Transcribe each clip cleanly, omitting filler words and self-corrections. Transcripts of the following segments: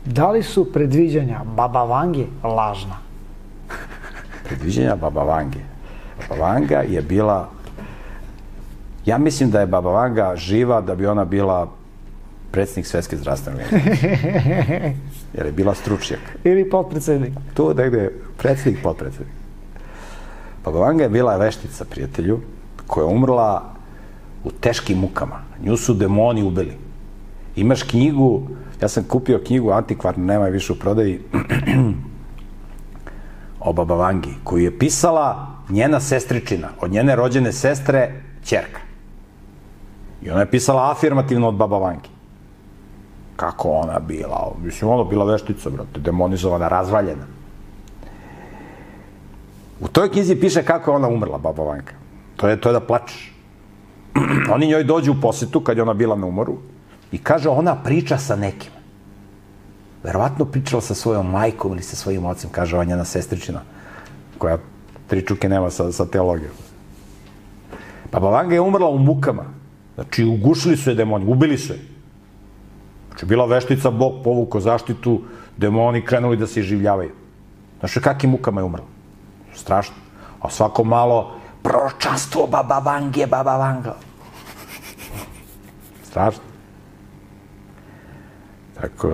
Da li su predviđanja Baba Vange lažna? Predviđanja Baba Vange. Baba Vanga je bila... Ja mislim da je Baba Vanga živa da bi ona bila predsjednik Svetske zdravstvene organizacije. Jer je bila stručnjak. Ili potpredsednik. Tu negde predsjednik, potpredsednik. Baba Vanga je bila veštica, prijatelju, koja je umrla u teškim mukama. Nju su demoni ubili. Imaš knjigu, ja sam kupio knjigu antikvarnu, nema je više u prodaji, o Baba Vangi, koju je pisala njena sestričina, od njene rođene sestre, ćerka. I ona je pisala afirmativno od Baba Vangi. Kako ona bila, mislim, ona bila veštica, brate, demonizovana, razvaljena. U toj knjizi piše kako je ona umrla, Baba Vanga. To je da plačeš. Oni njoj dođu u posetu, kad je ona bila na umoru, i kaže, ona priča sa nekim. Verovatno pričala sa svojom majkom ili sa svojim ocem, kaže ova njena sestričina, koja tričuke nema sa teologijom. Baba Vanga je umrla u mukama. Znači, ugušili su je demoni, ubili su je. Znači, bila veštica, Bog povukao zaštitu, demoni krenuli da se iživljavaju. Znači, kakvim mukama je umrla? Strašno. A svako malo, proročanstvo Baba Vange, Baba Vanga. Strašno. Tako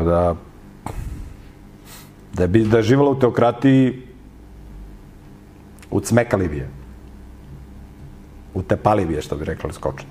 da je živala u teokratiji, ucmekali bi je. Utepali bi je, što bi rekli skočno.